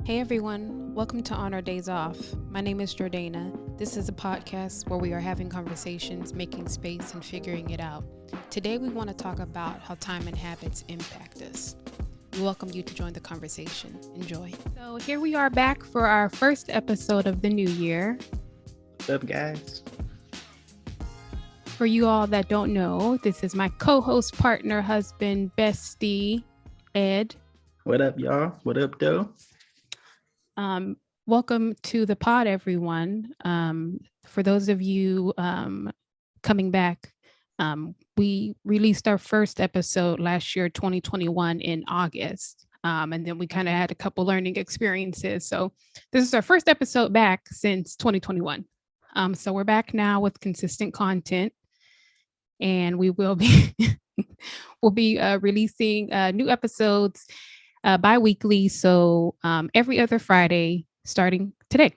Hey everyone, welcome to On Our Days Off. My name is Jordana. This is a podcast where we are having conversations, making space, and figuring it out. Today we want to talk about how time and habits impact us. We welcome you to join the conversation. Enjoy. So here we are back for our first episode of the new year. What's up, guys? For you all that don't know, this is my co-host, partner, husband, bestie, Ed. What up, y'all? What up, though? Welcome to the pod, everyone. For those of you coming back, we released our first episode last year, 2021, in August. And then we kind of had a couple learning experiences. So this is our first episode back since 2021. So we're back now with consistent content, and we will be releasing new episodes bi-weekly. So every other Friday starting today,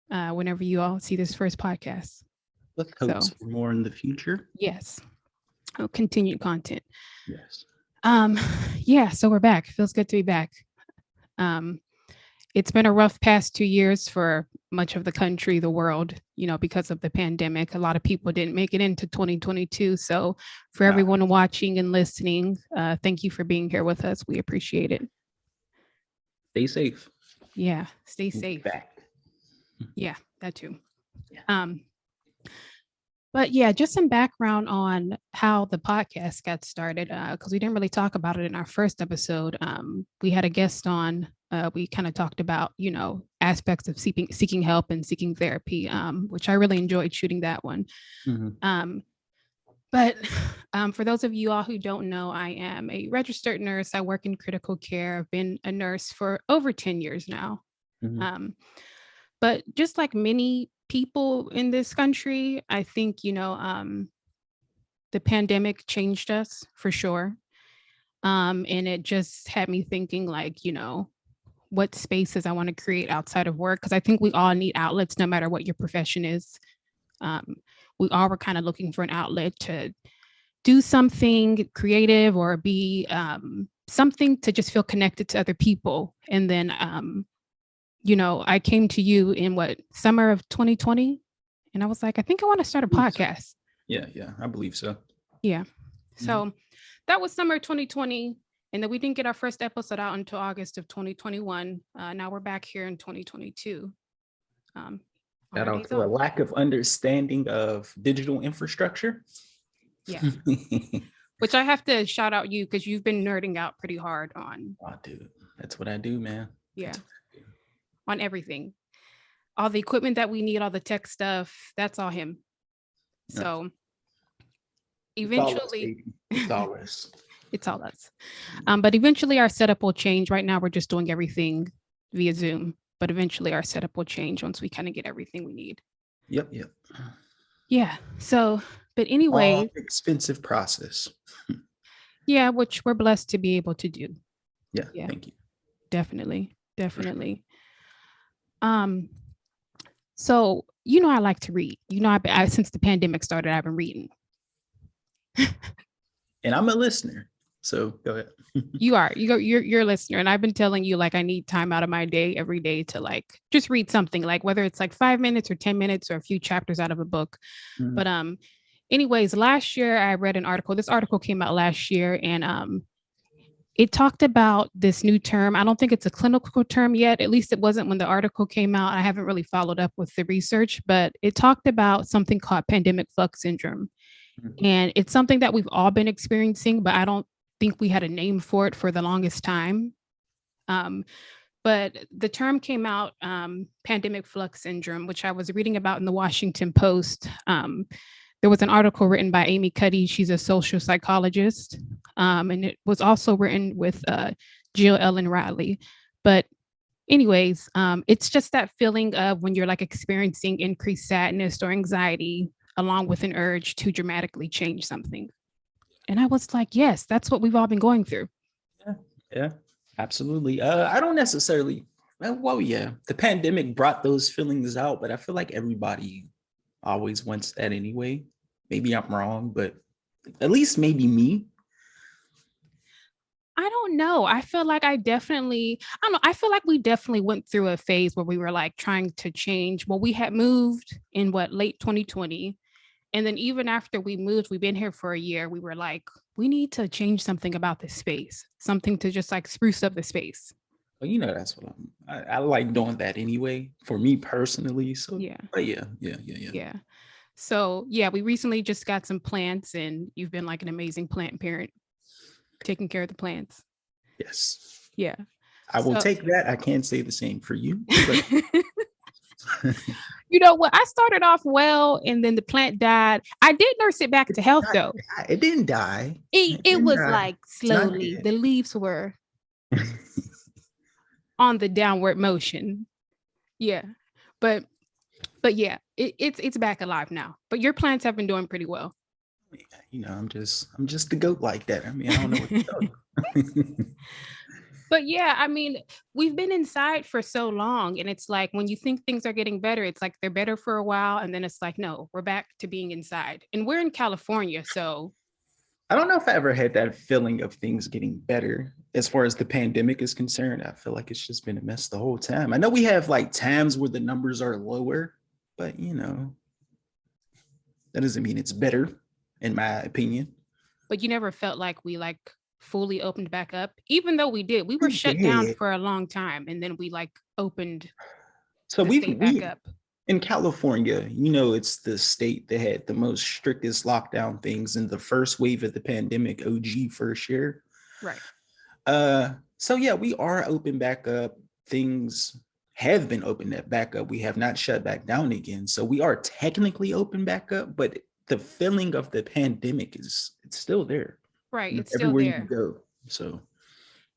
whenever you all see this first podcast. Let's hope for more in the future. Yes. Continued content. Yes. Yeah, so we're back. Feels good to be back. It's been a rough past 2 years for much of the country, the world, because of the pandemic. A lot of people didn't make it into 2022. So for everyone watching and listening, thank you for being here with us. We appreciate it. Stay safe. Yeah, stay safe. Back. Yeah, that too. Yeah. But yeah, just some background on how the podcast got started, because we didn't really talk about it in our first episode. We had a guest on. We kind of talked about, aspects of seeking help and seeking therapy, which I really enjoyed shooting that one. Mm-hmm. But for those of you all who don't know, I am a registered nurse. I work in critical care. I've been a nurse for over 10 years now. Mm-hmm. But just like many people in this country, I think, the pandemic changed us for sure. And it just had me thinking like, what spaces I want to create outside of work. Because I think we all need outlets, no matter what your profession is. We all were kind of looking for an outlet to do something creative or be something to just feel connected to other people. And then, I came to you in summer of 2020, and I was like, I think I want to start a podcast. Yeah, I believe so. Yeah. So that was summer 2020. And then we didn't get our first episode out until August of 2021. Now we're back here in 2022. Shout out to a lack of understanding of digital infrastructure. Yeah. Which I have to shout out you, because you've been nerding out pretty hard on. Oh, dude, that's what I do, man. Yeah. On everything. All the equipment that we need, all the tech stuff, that's all him. So eventually, it's all us. It's all us. But eventually our setup will change. Right now, we're just doing everything via Zoom, but eventually our setup will change once we kind of get everything we need. Yep. Yeah. So, but anyway. Expensive process. Yeah, which we're blessed to be able to do. Yeah. Thank you. Definitely. So, I like to read. Since the pandemic started, I've been reading. And I'm a listener. So go ahead. You're a listener. And I've been telling you, like, I need time out of my day every day to like just read something, like whether it's like 5 minutes or 10 minutes or a few chapters out of a book. Mm-hmm. But anyways, last year I read an article. This article came out last year, and it talked about this new term. I don't think it's a clinical term yet. At least it wasn't when the article came out. I haven't really followed up with the research, but it talked about something called pandemic flux syndrome. Mm-hmm. And it's something that we've all been experiencing, but I don't think we had a name for it for the longest time. But the term came out, pandemic flux syndrome, which I was reading about in the Washington Post. There was an article written by Amy Cuddy. She's a social psychologist. And it was also written with Jill Ellen Riley. But anyways, it's just that feeling of when you're like experiencing increased sadness or anxiety, along with an urge to dramatically change something. And I was like, yes, that's what we've all been going through. Yeah, absolutely. I don't necessarily, the pandemic brought those feelings out, but I feel like everybody always wants that anyway. Maybe I'm wrong, but at least maybe me. I don't know. I feel like I don't know. I feel like we definitely went through a phase where we were like trying to change. Well, we had moved in late 2020. And then even after we moved, we've been here for a year. We were like, we need to change something about this space, something to just like spruce up the space. Well, that's what I like doing that anyway, for me personally. So, Yeah. but yeah. Yeah. So yeah, we recently just got some plants and you've been like an amazing plant parent, taking care of the plants. Yes. Yeah. I will So take that. I can't say the same for you, but you know what? I started off well and then the plant died. I did nurse it back it to health didn't though. die. It didn't die. It It didn't was die. like It's not slowly. dead. The leaves were on the downward motion. Yeah. But yeah, it's back alive now. But your plants have been doing pretty well. I'm just the goat like that. I mean, I don't know what to tell you. But yeah, I mean, we've been inside for so long, and it's like when you think things are getting better, it's like they're better for a while, and then it's like, no, we're back to being inside. And we're in California, so I don't know if I ever had that feeling of things getting better as far as the pandemic is concerned. I feel like it's just been a mess the whole time. I know we have like times where the numbers are lower, but that doesn't mean it's better, in my opinion. but you never felt like we like fully opened back up, even though we did. We were We shut down did. for a long time, and then we like opened So the state back up. in California, it's the state that had the most strictest lockdown things in the first wave of the pandemic, OG first year. Right. So yeah, we are open back up. Things have been opened back up. We have not shut back down again. So we are technically open back up, but the feeling of the pandemic it's still there. Right. It's still Everywhere you there. go. So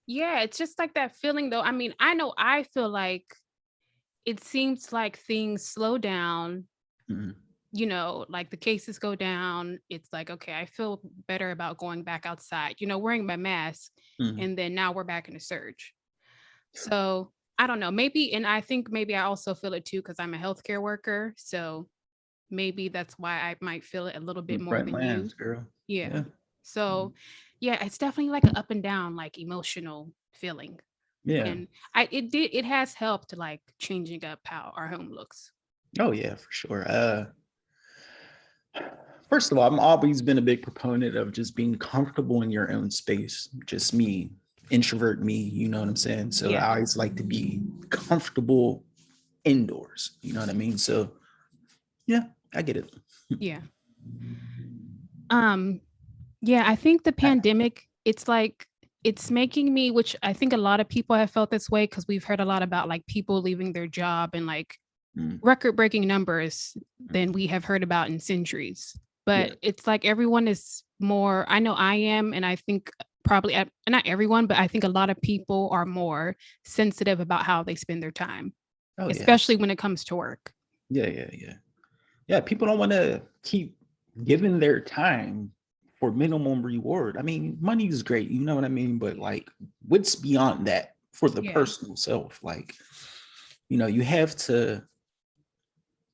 Yeah, it's just like that feeling though. I mean, I know I feel like it seems like things slow down, mhm, like the cases go down. It's like, okay, I feel better about going back outside, wearing my mask. mhm. And then now we're back in a surge. So I don't know. Maybe, and I think maybe I also feel it too because I'm a healthcare worker. So maybe that's why I might feel it a little bit From more front than you. lines, girl. Yeah. Yeah. So Mhm. yeah, it's definitely like an up and down, like emotional feeling. Yeah. And it has helped like changing up how our home looks. Oh yeah, for sure. First of all, I've always been a big proponent of just being comfortable in your own space. Just me, introvert me, you know what I'm saying? So Yeah. I always like to be comfortable indoors. You know what I mean? So yeah, I get it. Yeah. Um, yeah, I think the pandemic, it's like it's making me, which I think a lot of people have felt this way because we've heard a lot about like people leaving their job and like Mm, record breaking numbers than we have heard about in centuries. yeah. But it's like everyone is more, I know I am, and I think probably not everyone, but I think a lot of people are more sensitive about how they spend their time, Oh especially yes. when it comes to work. Yeah. Yeah. People don't want to keep giving their time for minimum reward. I mean, money is great, you know what I mean? But like, what's beyond that for the Yeah. personal self? Like, you have to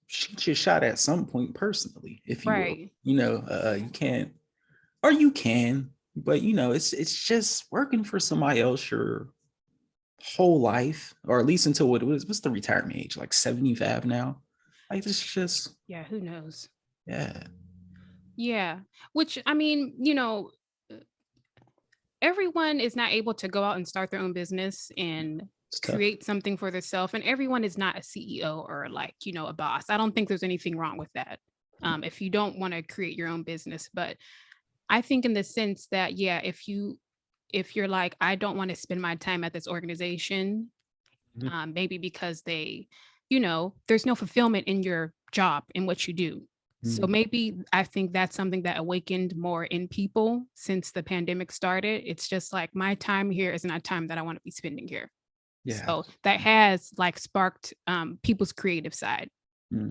shoot your shot at some point personally, if you will. Right. You can't, or you can, but it's just working for somebody else your whole life, or at least until what's the retirement age? Like 75 now? Like it's just, Yeah. Who knows? yeah, Yeah. Which, I mean, uh, everyone is not able to go out and start their own business and it's tough. create something for themselves. And everyone is not a CEO or like, a boss. I don't think there's anything wrong with that. If you don't want to create your own business. But I think in the sense that, yeah, if you're like, I don't want to spend my time at this organization, Mhm. maybe because there's no fulfillment in your job in what you do. So Mhm. maybe I think that's something that awakened more in people since the pandemic started. It's just like my time here is not time that I want to be spending here. Yeah. So that has like sparked people's creative side,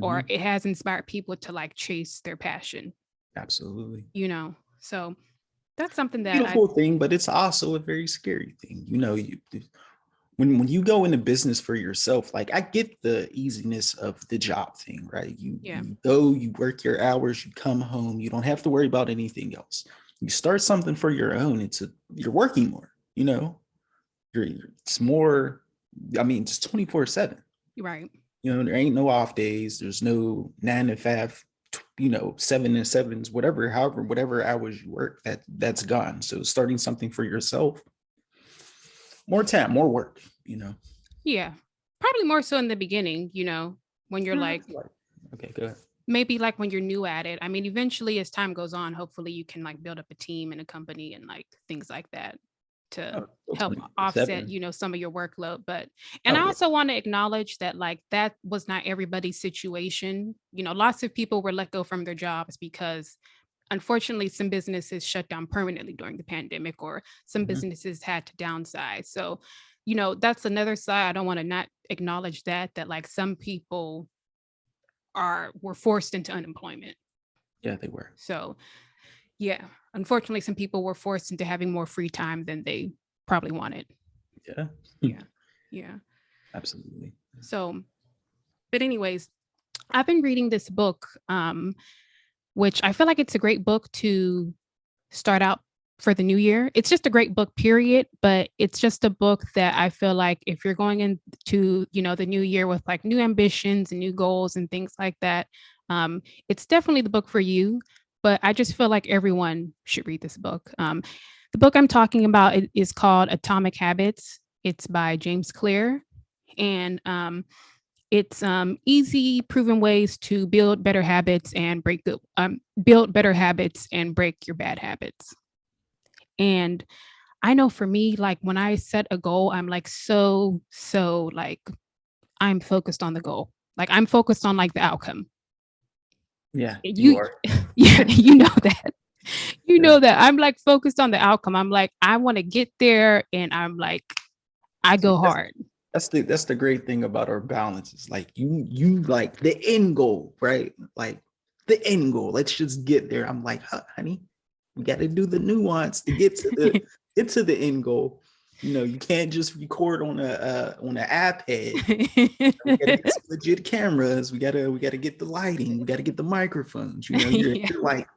or Mhm. it has inspired people to like chase their passion, Absolutely. So that's something that I Beautiful thing, but it's also a very scary thing. When you go into business for yourself, like I get the easiness of the job thing, right? You yeah, you go, you work your hours, you come home, you don't have to worry about anything else. You start something for your own, you're working more. you know, it's more, I mean, it's 24/7. Right. You know, there ain't no off days. There's no 9 to 5, 7 to 7s, whatever hours you work, that's gone. So starting something for yourself, more time, more work, Yeah. Probably more so in the beginning, when you're like, Okay, go ahead. maybe like when you're new at it. I mean, eventually as time goes on, hopefully you can like build up a team and a company and like things like that to Oh, still help offset, 24/7. some of your workload. But and Oh I yeah. also want to acknowledge that like that was not everybody's situation. Lots of people were let go from their jobs because unfortunately some businesses shut down permanently during the pandemic, or some Mhm. businesses had to downsize. So, that's another side. I don't want to not acknowledge that like some people were forced into unemployment. Yeah, they were. So, yeah, unfortunately, some people were forced into having more free time than they probably wanted. Yeah. Yeah. Yeah. Absolutely. So, but anyways, I've been reading this book, which I feel like it's a great book to start out for the new year. It's just a great book, period. But it's just a book that I feel like if you're going into, the new year with like new ambitions and new goals and things like that, it's definitely the book for you. But I just feel like everyone should read this book. The book I'm talking about is called Atomic Habits. It's by James Clear. And it's easy, proven ways to build better habits and build better habits and break your bad habits. And I know for me, like when I set a goal, I'm like so like I'm focused on the goal. Like I'm focused on like the outcome. Yeah, you You are. yeah, you know that. You Yeah. know that. I'm like focused on the outcome. I'm like, I want to get there and I'm like, I See, go hard. that's the great thing about our balance. Is like you like the end goal, right? Like the end goal. Let's just get there. I'm like, honey, we got to do the nuance to get to the end goal. You can't just record on an iPad. We got to get some legit cameras. We gotta get the lighting. We got to get the microphones. You're, Yeah. you're like,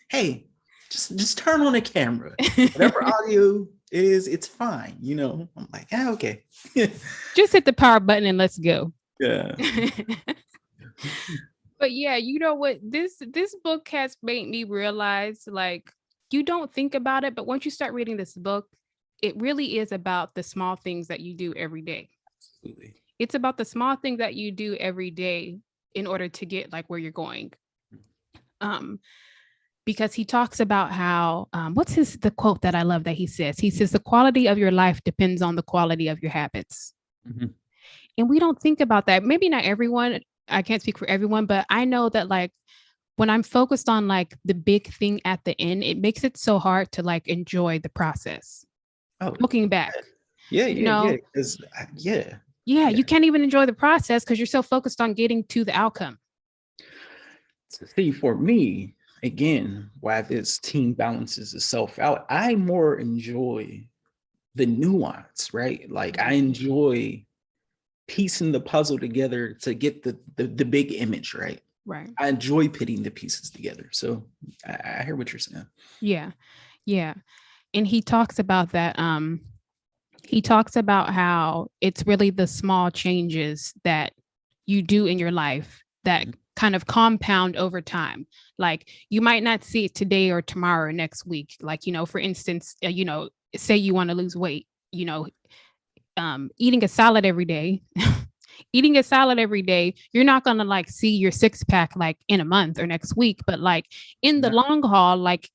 hey, just turn on the camera. Whatever audio it is, it's fine. I'm like, okay. Just hit the power button and let's go. Yeah. But yeah, you know what? This book has made me realize like you don't think about it, but once you start reading this book, it really is about the small things that you do every day. Absolutely. It's about the small things that you do every day in order to get like where you're going. Um because he talks about how what's the quote that I love that he says? He says the quality of your life depends on the quality of your habits. Mhm. And we don't think about that. Maybe not everyone. I can't speak for everyone, but I know that like when I'm focused on like the big thing at the end, it makes it so hard to like enjoy the process. Oh, Looking back, yeah, you yeah, know, yeah. Yeah, yeah, yeah. you can't even enjoy the process because you're so focused on getting to the outcome. See, for me, again, why this team balances itself out, I more enjoy the nuance, right? Like I Mhm. enjoy piecing the puzzle together to get the big image, right? Right. I enjoy putting the pieces together. So I hear what you're saying. Yeah. Yeah. And he talks about that. He talks about how it's really the small changes that you do in your life that Mhm. kind of compound over time. Like you might not see it today or tomorrow or next week. Like, for instance, say you want to lose weight, eating a salad every day. Eating a salad every day, you're not gonna like see your six pack like in a month or next week, but like in the Yeah, long haul, like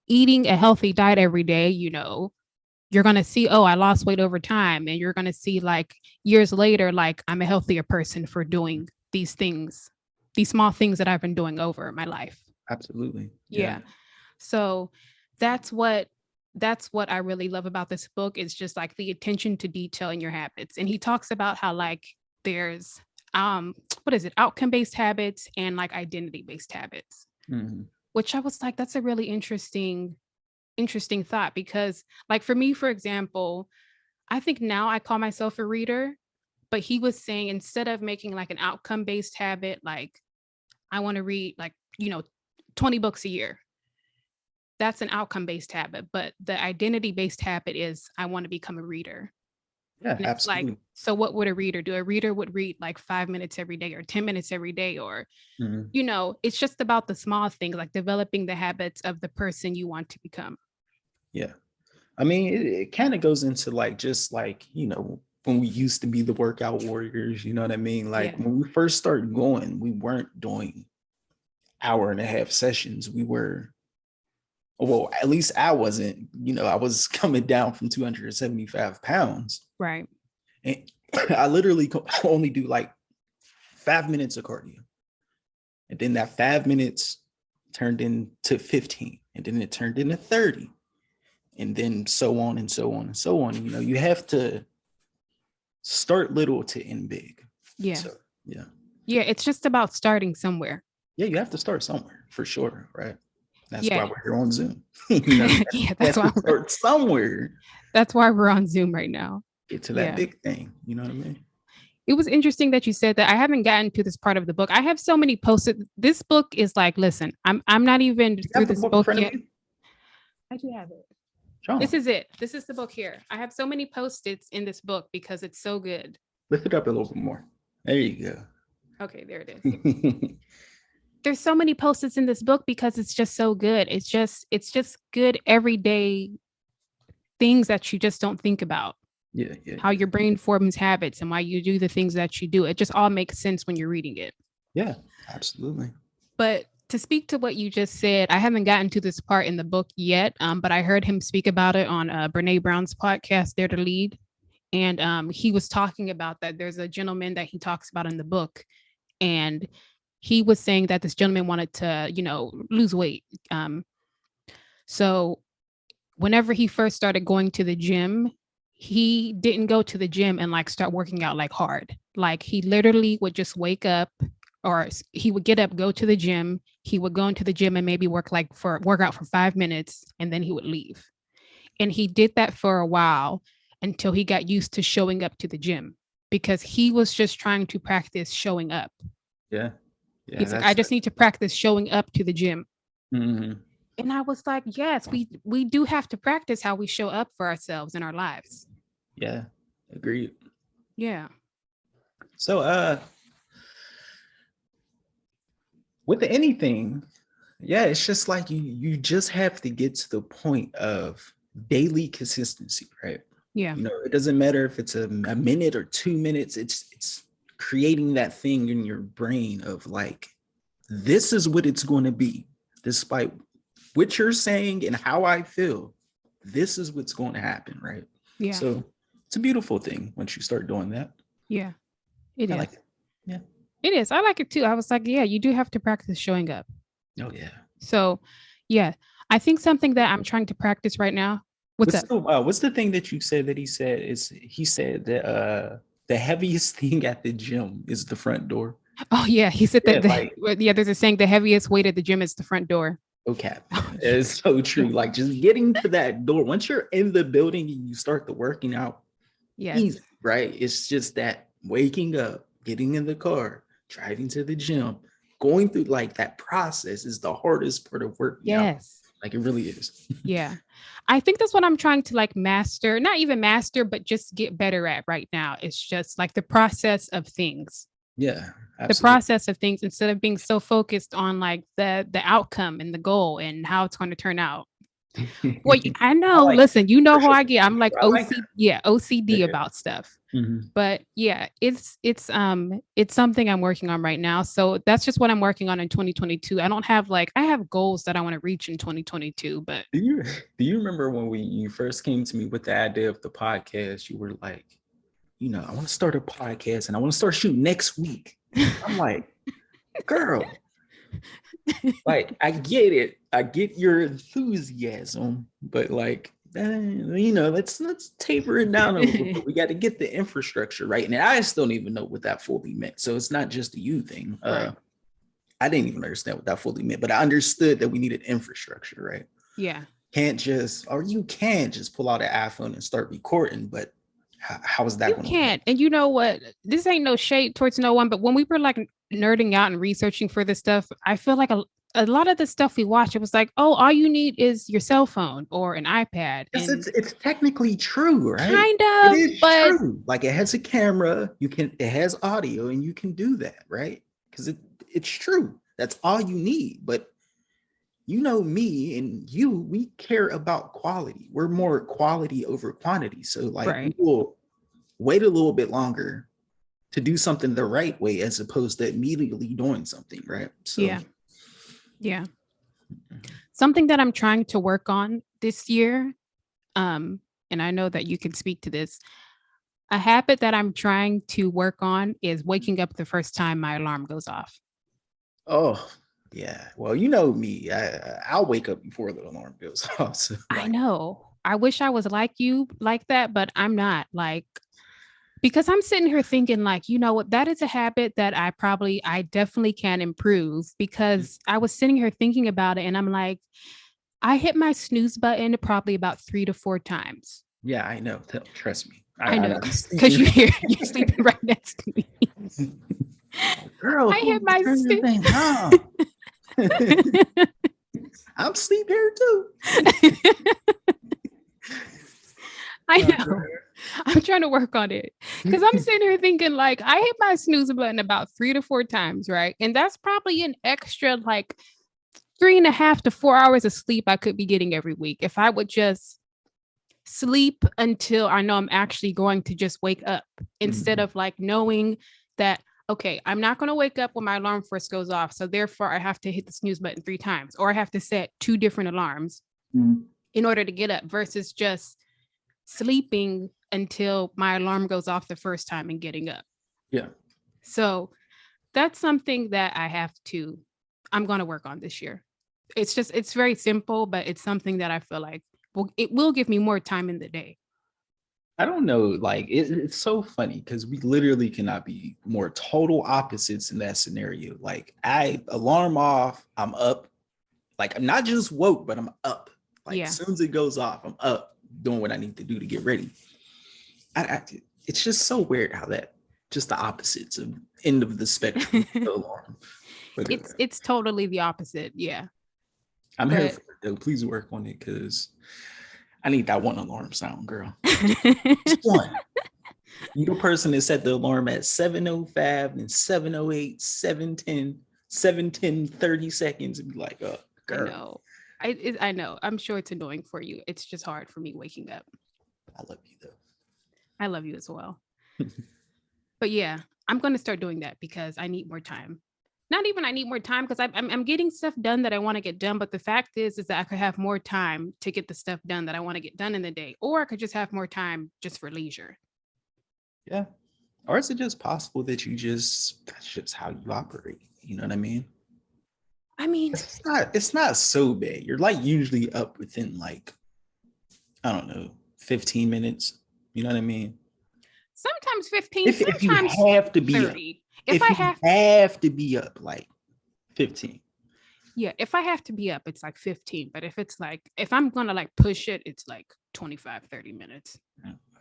eating a healthy diet every day, you're going to see, oh, I lost weight over time. And you're going to see like years later, like I'm a healthier person for doing these things, these small things that I've been doing over my life. absolutely. Yeah. Yeah. So that's what I really love about this book is just like the attention to detail in your habits. And he talks about how like there's what is it, outcome based habits and like identity based habits, Mhm. which I was like, that's a really interesting thought because like for me, for example, I think now I call myself a reader, but he was saying instead of making like an outcome based habit, like I want to read like, 20 books a year. that's an outcome-based habit, but the identity-based habit is I want to become a reader. Yeah, And it's like, absolutely. so what would a reader do? A reader would read like 5 minutes every day or 10 minutes every day, or, Mhm. it's just about the small things, like developing the habits of the person you want to become. Yeah. I mean, it kind of goes into like just like, when we used to be the workout warriors, you know what I mean? Like Yeah. when we first started going, we weren't doing hour and a half sessions. We were, well, at least I wasn't, I was coming down from 275 pounds. Right. And I literally only do like 5 minutes of cardio. And then that 5 minutes turned into 15. And then it turned into 30. And then so on and so on and so on. You have to start little to end big. Yeah. So, yeah. Yeah. It's just about starting somewhere. Yeah, you have to start somewhere for sure, right? That's Yeah. why we're here on Zoom. Yeah, that's why we're start somewhere. That's why we're on Zoom right now. Get to that big thing. You know what I mean? It was interesting that you said that. I haven't gotten to this part of the book. I have so many post-it. This book is like, listen, I'm not even You through have the this book in book front yet. of you? I do have it. Sean, This is it. This is the book here. I have so many post-its in this book because it's so good. lift it up a little bit more. There you go. Okay, there it is. There's so many post-its in this book because it's just so good. It's just good everyday things that you just don't think about. Yeah. How your brain forms habits and why you do the things that you do. It just all makes sense when you're reading it. Yeah, absolutely. But to speak to what you just said, I haven't gotten to this part in the book yet, but I heard him speak about it on Brene Brown's podcast, Dare to Lead. And he was talking about that there's a gentleman that he talks about in the book. And he was saying that this gentleman wanted to, lose weight. So whenever he first started going to the gym, he didn't go to the gym and like start working out like hard. Like he literally would just wake up, or he would get up, go to the gym. He would go into the gym and maybe work out for 5 minutes, and then he would leave. And he did that for a while until he got used to showing up to the gym, because he was just trying to practice showing up. Yeah. He's like, I just need to practice showing up to the gym. Mm-hmm. And I was like, yes, we do have to practice how we show up for ourselves in our lives. Yeah, agreed. Yeah. So with anything, yeah, it's just like you just have to get to the point of daily consistency, right? Yeah. It doesn't matter if it's a minute or 2 minutes. It's creating that thing in your brain of like, this is what it's going to be, despite what you're saying and how I feel. This is what's going to happen, right? Yeah. So it's a beautiful thing once you start doing that. Yeah, it is. Like it. Yeah, it is. I like it too. I was like, yeah, you do have to practice showing up. Oh yeah. So, yeah, I think something that I'm trying to practice right now. What's the thing that you said that he said that the heaviest thing at the gym is the front door. Oh yeah, he said that. There's a saying: the heaviest weight at the gym is the front door. Okay, it's so true. Like just getting to that door. Once you're in the building and you start the working out, easy, right? It's just that waking up, getting in the car, driving to the gym, going through like that process is the hardest part of working out. Like it really is. Yeah. I think that's what I'm trying to like master, not even master, but just get better at right now. It's just like the process of things. Yeah. Absolutely. The process of things, instead of being so focused on like the outcome and the goal and how it's going to turn out. Well, I know. Listen, you know how I get. I'm like OCD about stuff. Mm-hmm. But yeah, it's something I'm working on right now. So that's just what I'm working on in 2022. I don't have I have goals that I want to reach in 2022. But do you remember when you first came to me with the idea of the podcast? You were like, I want to start a podcast and I want to start shooting next week. I'm like, girl, like I get it. I get your enthusiasm, but like, let's taper it down a little bit. We got to get the infrastructure right. And I still don't even know what that fully meant. So it's not just a you thing. Right. I didn't even understand what that fully meant, but I understood that we needed infrastructure, right? Yeah. You can't just pull out an iPhone and start recording, but how is that? You can't. And you know what? This ain't no shade towards no one, but when we were like nerding out and researching for this stuff, I feel like a lot of the stuff we watch, it was like, oh, all you need is your cell phone or an iPad. Because And it's technically true, right? kind It of, is but true. Like it has a camera, it has audio, and you can do that, right? Because it's true. That's all you need. But you know me and you, we care about quality. We're more quality over quantity. So like we right. will wait a little bit longer to do something the right way as opposed to immediately doing something, right? So Yeah. Yeah. Something that I'm trying to work on this year, um, and I know that you can speak to this. A habit that I'm trying to work on is waking up the first time my alarm goes off. oh yeah. Well, you know me. I'll wake up before the alarm goes off. So I like know. I wish I was like you like that, but I'm not. Like, because I'm sitting here thinking, like, you know what, that is a habit that I definitely can improve, because I was sitting here thinking about it and I'm like, I hit my snooze button probably about 3 to 4 times. yeah, I know. Trust me. I know, I'm because sleeping. you hear you're sleeping right next to me. Girl, I hit who my turned this thing on? I'm sleep here too. I know. I'm trying to work on it, because I'm sitting here thinking, like, I hit my snooze button about 3 to 4 times, right? And that's probably an extra like 3.5 to 4 hours of sleep I could be getting every week if I would just sleep until I know I'm actually going to just wake up, instead of like knowing that, okay, I'm not going to wake up when my alarm first goes off. So therefore, I have to hit the snooze button 3 times, or I have to set 2 different alarms in order to get up, versus just sleeping until my alarm goes off the first time and getting up. Yeah. So that's something that I'm going to work on this year. It's very simple, but it's something that I feel like it will give me more time in the day. I don't know. Like it's so funny because we literally cannot be more total opposites in that scenario. Like I alarm off, I'm up. Like I'm not just woke, but I'm up. Like Yeah. as soon as it goes off, I'm up doing what I need to do to get ready. It's just so weird how that just the opposites of end of the spectrum of the alarm. But It's totally the opposite. Yeah. I'm here But for it though. Please work on it because I need that one alarm sound, girl. Just one. You the person that set the alarm at 7:05 and 7:08, 7:10, 7:10, 30 seconds and be like, oh, I girl, know. I know. I'm sure it's annoying for you. It's just hard for me waking up. I love you though. I love you as well. But yeah, I'm going to start doing that because I need more time. Not even I need more time, because I'm getting stuff done that I want to get done. But the fact is that I could have more time to get the stuff done that I want to get done in the day, or I could just have more time just for leisure. Yeah. Or is it just possible that that's just how you operate? You know what I mean? I mean, It's not so bad. You're like usually up within like, I don't know, 15 minutes. You know what I mean? sometimes 15, If you sometimes have to be up, 30. if you have to be up like 15. Yeah, if I have to be up, it's like 15. But if I'm gonna like push it, it's like 25, 30 minutes.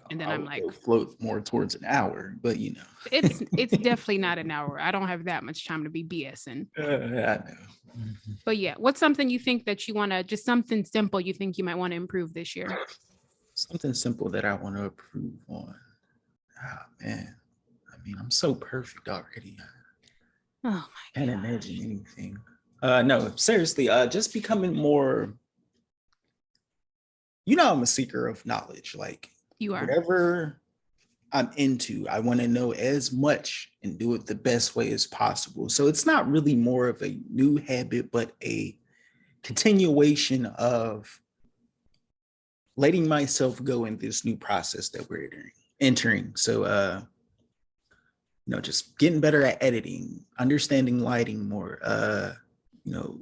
And then I I'm would like, float more towards an hour, but you know. it's definitely not an hour. I don't have that much time to be BSing. I know. But yeah, what's something you think that you wanna, just something simple you think you might want to improve this year? Something simple that I want to improve on. Ah, man. I mean, I'm so perfect already. Oh my Can't god. imagine anything. No, seriously, just becoming more, I'm a seeker of knowledge. Like You are. whatever I'm into, I want to know as much and do it the best way as possible. So it's not really more of a new habit, but a continuation of letting myself go in this new process that we're entering. So just getting better at editing, understanding lighting more, you know,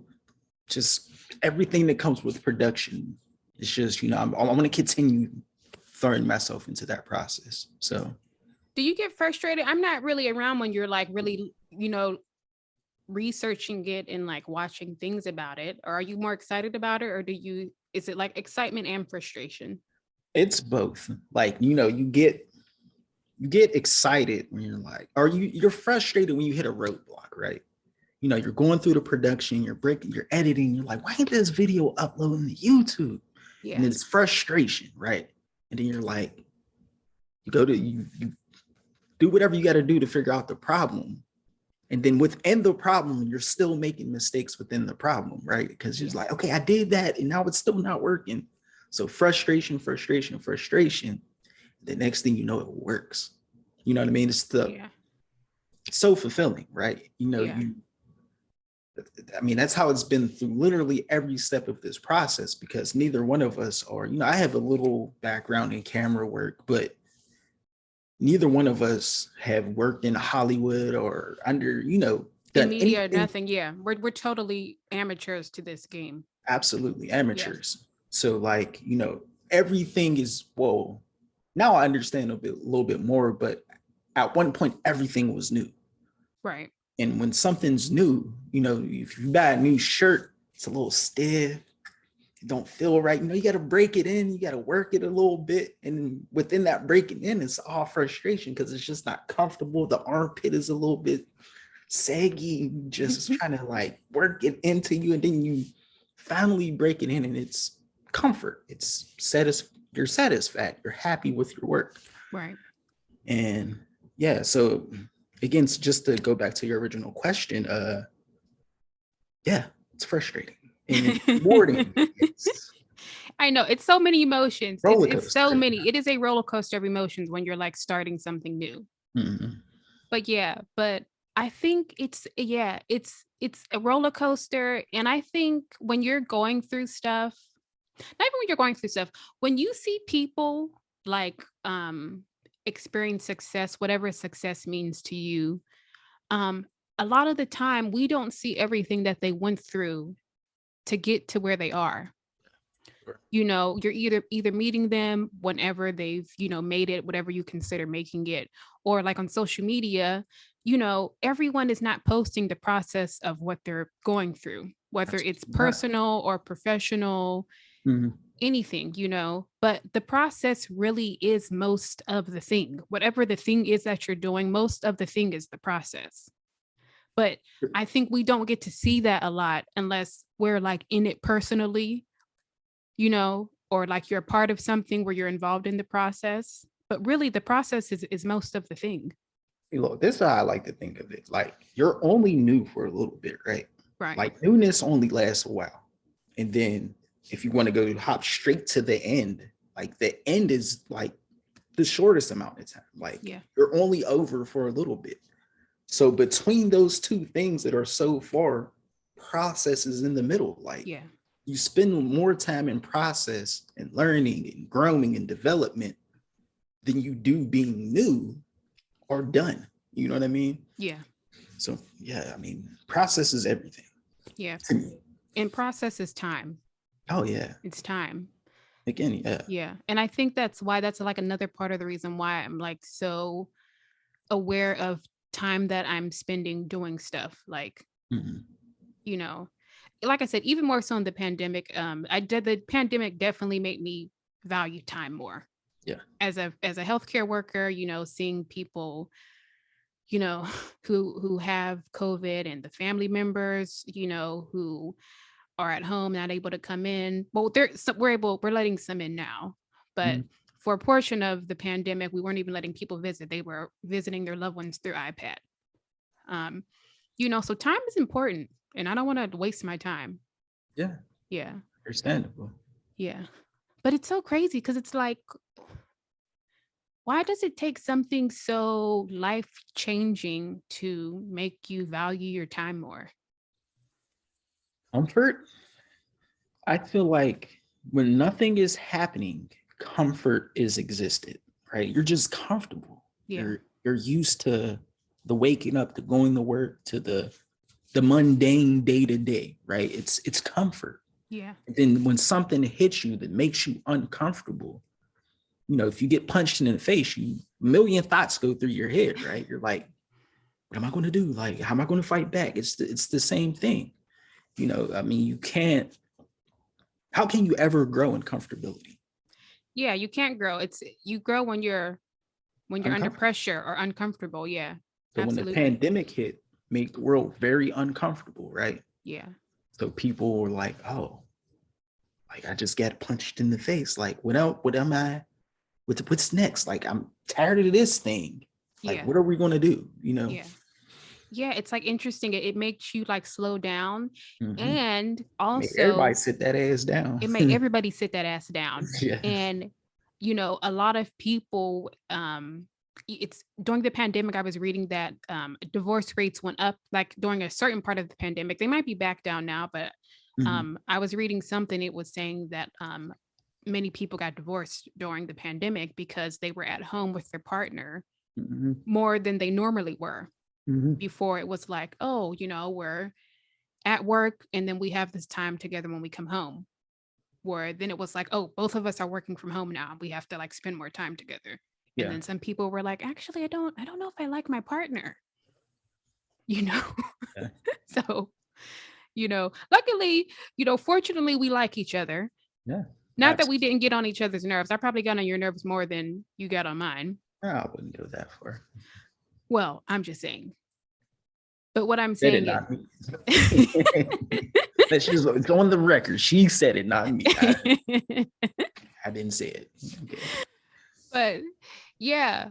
just everything that comes with production. It's just, I want to continue throwing myself into that process. So Do you get frustrated? I'm not really around when you're like really, researching it and like watching things about it. Or are you more excited about it, or is it like excitement and frustration? it's both. Like, you get excited when you're like, or you're frustrated when you hit a roadblock, right? you're going through the production, you're editing, you're like, why ain't this video uploading to YouTube? Yeah. And it's frustration, right? And then you're like, you do whatever you got to do to figure out the problem. And then within the problem, you're still making mistakes within the problem, right? Because you're like, okay, I did that and now it's still not working. So frustration. The next thing you know, it works. You know what I mean? It's so fulfilling, right? That's how it's been through literally every step of this process, because neither one of us are, I have a little background in camera work, but neither one of us have worked in Hollywood or under, in media or nothing. Yeah. We're totally amateurs to this game. Absolutely amateurs. Yes. So like, everything is, well, now I understand a little bit more, but at one point everything was new. Right. And when something's new, if you buy a new shirt, it's a little stiff, it don't feel right. You got to break it in, you got to work it a little bit. And within that breaking in, it's all frustration because it's just not comfortable. The armpit is a little bit saggy, just trying to like work it into you. And then you finally break it in and it's comfort. It's you're satisfied. You're happy with your work. Right. And yeah, so again, just to go back to your original question, it's frustrating and it's rewarding. I know it's so many emotions. It's so many. It is a roller coaster of emotions when you're like starting something new. Mm-hmm. But I think it's a roller coaster. And I think when you're going through stuff, not even when you're going through stuff, when you see people like experience success, whatever success means to you, a lot of the time we don't see everything that they went through to get to where they are. You're either meeting them whenever they've, made it, whatever you consider making it, or like on social media, everyone is not posting the process of what they're going through, whether it's personal or professional, anything, but the process really is most of the thing. Whatever the thing is that you're doing, most of the thing is the process. But I think we don't get to see that a lot unless we're like in it personally, or like you're a part of something where you're involved in the process. But really the process is most of the thing. Look, this is how I like to think of it. Like you're only new for a little bit, right? Right. Like newness only lasts a while. And then if you want to go hop straight to the end, like the end is like the shortest amount of time. Like you're only over for a little bit. So between those two things that are so far, process is in the middle. Like you spend more time in process and learning and growing and development than you do being new or done. You know what I mean? Yeah. So process is everything. Yeah. And process is time. Oh yeah. It's time. Again, yeah. Yeah. And I think that's like another part of the reason why I'm like so aware of time that I'm spending doing stuff. Like, like I said, even more so in the pandemic, the pandemic definitely made me value time more. Yeah. As a healthcare worker, seeing people, who have COVID and the family members, who are at home, not able to come in. Well, we're letting some in now, but for a portion of the pandemic, we weren't even letting people visit. They were visiting their loved ones through iPad. So time is important and I don't want to waste my time. Yeah. Yeah. Understandable. Yeah. But it's so crazy because it's like, why does it take something so life-changing to make you value your time more? Comfort. I feel like when nothing is happening, comfort is existed, right? You're just comfortable. Yeah. You're used to the waking up, to going to work, to the mundane day to day, right? It's comfort. Yeah. And then when something hits you that makes you uncomfortable, if you get punched in the face, a million thoughts go through your head, right? You're like, what am I going to do? Like, how am I going to fight back? It's the same thing. You can't. How can you ever grow in comfortability? Yeah, you can't grow. You grow when you're under pressure or uncomfortable. Yeah. So when the pandemic hit, make the world very uncomfortable, right? Yeah. So people were like, oh, like I just got punched in the face. Like, what am I? What's next? Like, I'm tired of this thing. Like, Yeah. what are we gonna do? Yeah. Yeah. It's like interesting. It makes you like slow down. Mhm. And Make everybody also sit that ass down. it make everybody sit that ass down. Yeah. And a lot of people it's during the pandemic I was reading that divorce rates went up like during a certain part of the pandemic. They might be back down now, but Mhm. I was reading something, it was saying that many people got divorced during the pandemic because they were at home with their partner Mhm. more than they normally were. Mhm. Before it was like, oh, we're at work and then we have this time together when we come home. Where then it was like, oh, both of us are working from home now. We have to like spend more time together. And Yeah. then some people were like, actually, I don't know if I like my partner, you know? Yeah. So, luckily, fortunately, we like each other. Yeah. Not that we didn't get on each other's nerves. I probably got on your nerves more than you got on mine. I wouldn't go that far. Well, I'm just saying. But what I'm Said it, saying not me. is, It's on the record. She said it, not me. I didn't say it. Okay. but yeah,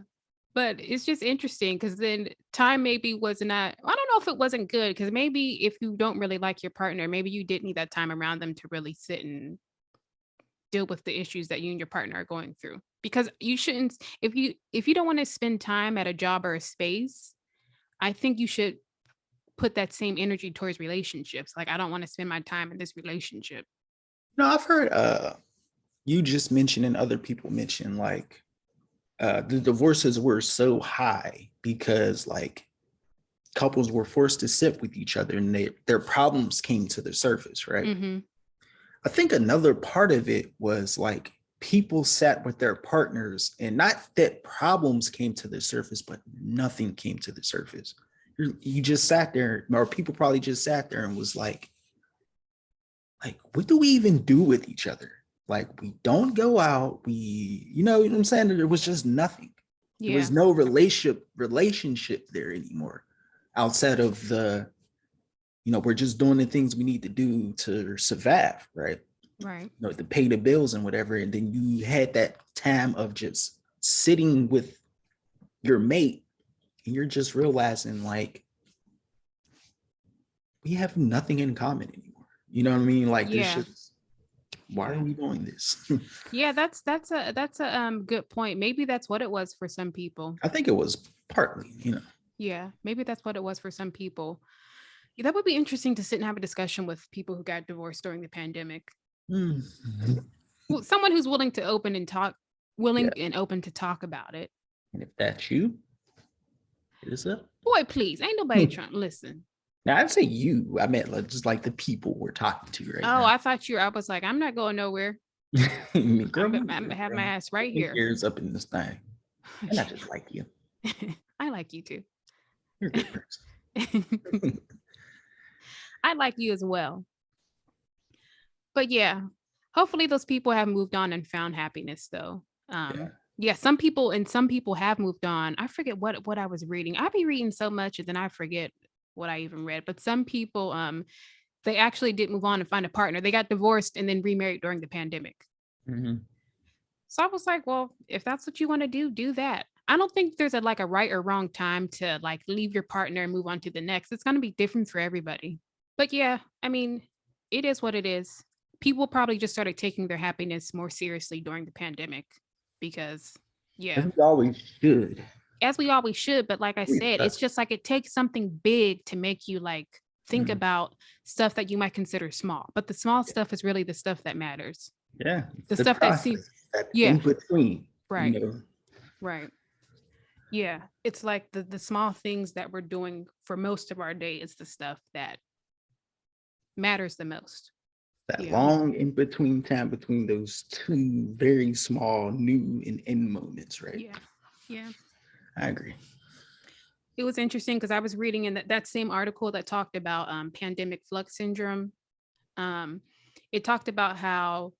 but it's just interesting because then time maybe was not, I don't know if it wasn't good because maybe if you don't really like your partner, maybe you did need that time around them to really sit and deal with the issues that you and your partner are going through. Because you shouldn't, if you don't want to spend time at a job or a space, I think you should put that same energy towards relationships. Like, I don't want to spend my time in this relationship. No, I've heard you just mentioned and other people mentioned like the divorces were so high because like couples were forced to sit with each other and their problems came to the surface, right? Mm-hmm. I think another part of it was like people sat with their partners and not that problems came to the surface, but nothing came to the surface. You just sat there, or people probably just sat there and was like, what do we even do with each other? Like, we don't go out. You know what I'm saying? There was just nothing. There Yeah. was no relationship there anymore outside of we're just doing the things we need to do to survive, right? Right. To pay the bills and whatever. And then you had that time of just sitting with your mate and you're just realizing like we have nothing in common anymore. You know what I mean? Like there's Yeah. just why are we doing this? Yeah, that's a good point. Maybe that's what it was for some people. I think it was partly. Yeah, maybe that's what it was for some people. Yeah, that would be interesting to sit and have a discussion with people who got divorced during the pandemic. Mm-hmm. Well, someone who's willing Yeah. and open to talk about it. And if that's you, it is up. Boy, please, ain't nobody trying to listen. Now I'd say you. I meant like just like the people we're talking to right Oh, now. I thought I was like, I'm not going nowhere. I mean, girl, I'm gonna have my ass right here. ears up in this thing. And I just like you. I like you too. You're a good person. I like you as well. But yeah, hopefully those people have moved on and found happiness though. Yeah. Yeah, some people have moved on. I forget what I was reading. I be reading so much and then I forget what I even read. But some people they actually did move on and find a partner. They got divorced and then remarried during the pandemic. Mm-hmm. So I was like, well, if that's what you want to do that. I don't think there's a right or wrong time to like leave your partner and move on to the next. It's going to be different for everybody. But yeah, I mean, it is what it is. People probably just started taking their happiness more seriously during the pandemic because, As yeah, we always should. as we always should. But like I said, Yeah. it's just like it takes something big to make you like think Mhm. about stuff that you might consider small. But the small stuff is really the stuff that matters. Yeah. The The stuff that seems, process, that yeah, in between, right, right. Yeah, it's like the small things that we're doing for most of our day is the stuff that matters the most. that Yeah. long in between time between those two very small new and end moments, right? Yeah. Yeah. I agree. It was interesting because I was reading in that same article that talked about pandemic flux syndrome. Um, it talked about how,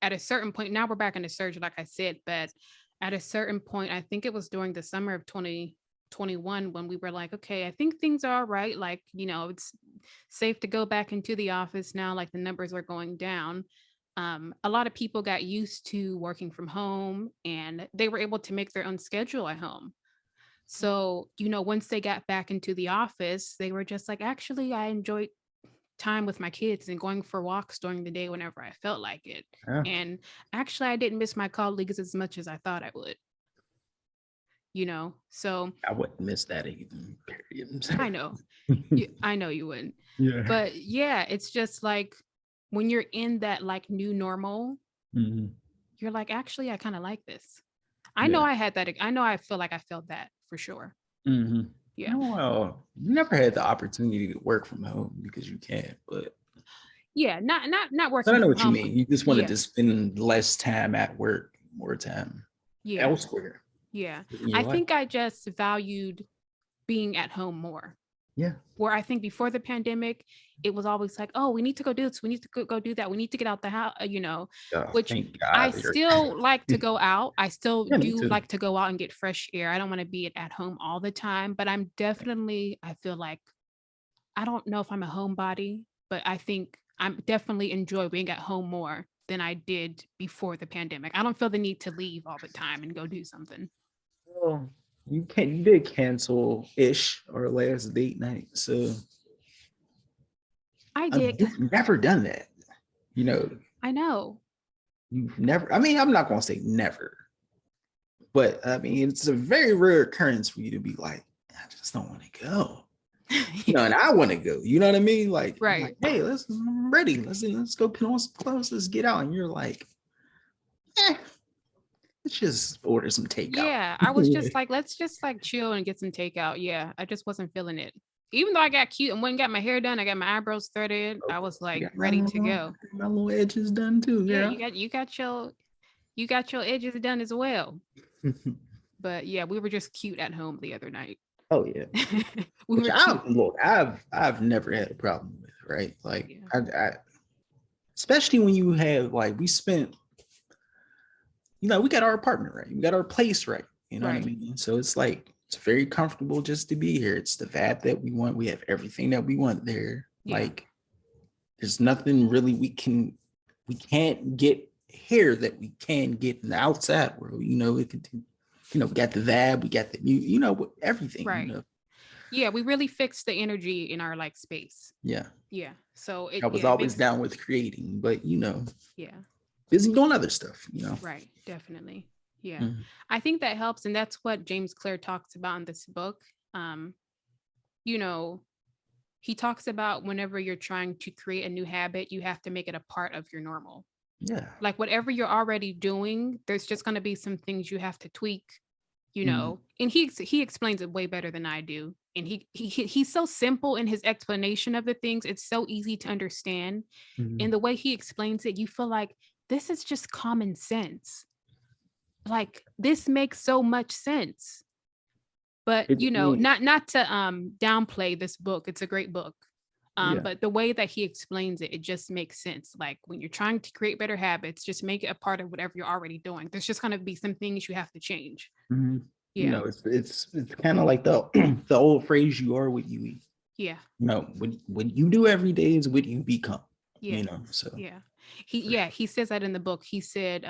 at a certain point, now we're back in the surge, like I said, but at a certain point, I think it was during the summer of 2020, 21 when we were like, okay, I think things are all right. Like, it's safe to go back into the office now. Like the numbers are going down. A lot of people got used to working from home and they were able to make their own schedule at home. So, once they got back into the office, they were just like, actually, I enjoyed time with my kids and going for walks during the day whenever I felt like it. Yeah. And actually, I didn't miss my colleagues as much as I thought I would, So I wouldn't miss that even, period. I know, I know you wouldn't. Yeah. But yeah, it's just like when you're in that like new normal, you're like, actually, I kind of like this. I know I had that. I know I feel like I felt that for sure. Yeah. Well, you never had the opportunity to work from home because you can't, but Yeah. Not I working know from what you home. mean. You just wanted Yeah. to spend less time at work, more time Yeah. elsewhere. Yeah. in your I life. think I just valued being at home more. Yeah. Where I think before the pandemic, it was always like, oh, we need to go do this. We need to go do that. We need to get out the house, Oh, which thank I God. still like to go out. I still Yeah, me do too. like to go out and get fresh air. I don't want to be at home all the time, but I feel like, I don't know if I'm a homebody, but I think I'm definitely enjoy being at home more than I did before the pandemic. I don't feel the need to leave all the time and go do something. Well, you did cancel ish our last date night. So I did. you've never done that. You know, I know. you've never, I mean, I'm not gonna say never, but I mean it's a very rare occurrence for you to be like, I just don't want to go. And I want to go. You know what I mean? Like, I'm Right. like, hey, I'm ready. Let's go put on some clothes. Let's get out. And you're like, let's just order some takeout. Yeah, I was just like, let's just like chill and get some takeout. Yeah, I just wasn't feeling it. Even though I got cute and went and got my hair done, I got my eyebrows threaded. I was like ready to go. My little edges done too. Yeah, Yeah. you got your edges done as well. But yeah, we were just cute at home the other night. Oh yeah. We were cute. I've never had a problem with it, right? Like I especially when you have like we spent, we got our apartment right, we got our place right. You know what I mean? So it's like it's very comfortable just to be here. It's the vibe that we want. We have everything that we want there. Yeah. Like there's nothing really we can't get here that we can get in the outside world. We can do, we got the vibe, we got the everything. Right. Yeah, we really fixed the energy in our like space. Yeah. Yeah. So I was always down with creating, but yeah, busy doing other stuff, Right. Definitely. Yeah. I think that helps. And that's what James Clear talks about in this book. He talks about whenever you're trying to create a new habit, you have to make it a part of your normal. Yeah. Like whatever you're already doing, there's just going to be some things you have to tweak, and he explains it way better than I do. And he's so simple in his explanation of the things. It's so easy to understand. And the way he explains it, you feel like this is just common sense. Like this makes so much sense. But not to downplay this book. It's a great book. But the way that he explains it, it just makes sense. Like when you're trying to create better habits, just make it a part of whatever you're already doing. There's just going to be some things you have to change. Yeah. It's kind of like the the old phrase, you are what you eat. Yeah. What you do every day is what you become. Yeah. So he says that in the book. He said,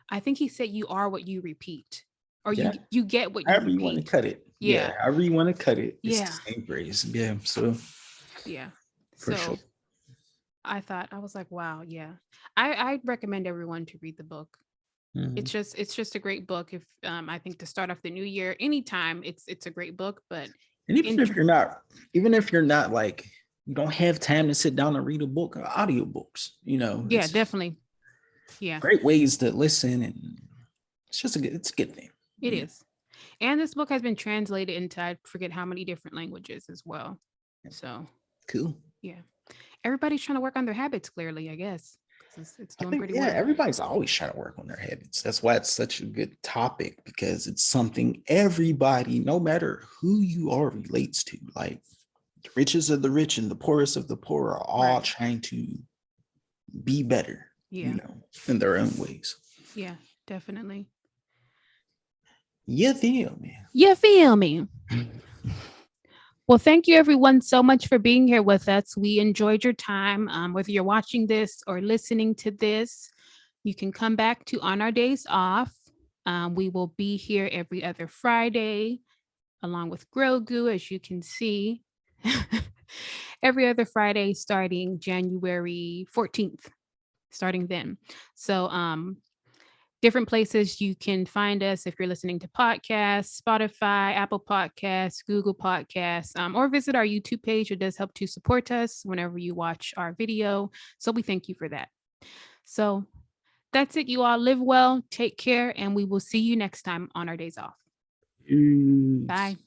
I think he said you are what you repeat. Or you get what you however repeat. You want to cut it. Yeah. However you want to cut it. It's the same phrase. Yeah. So yeah. For sure. I was like, wow, yeah. I recommend everyone to read the book. It's just a great book. If I think to start off the new year, anytime it's a great book. But and even if you're not like you don't have time to sit down and read a book, audiobooks, Yeah, definitely. Yeah. Great ways to listen, and it's a good thing. It is. And this book has been translated into I forget how many different languages as well. So cool. Yeah. Everybody's trying to work on their habits, clearly, I guess. It's doing pretty well. Everybody's always trying to work on their habits. That's why it's such a good topic, because it's something everybody, no matter who you are, relates to. Like the richest of the rich and the poorest of the poor are all trying to be better, in their own ways. Yeah, definitely. You feel me? You feel me? Well, thank you everyone so much for being here with us. We enjoyed your time. Whether you're watching this or listening to this, you can come back to On Our Days Off. We will be here every other Friday, along with Grogu, as you can see, every other Friday starting January 14th, starting then. So, different places you can find us if you're listening to podcasts, Spotify, Apple Podcasts, Google Podcasts, or visit our YouTube page. It does help to support us whenever you watch our video. So we thank you for that. So that's it. You all live well, take care, and we will see you next time on Our Days Off. Bye.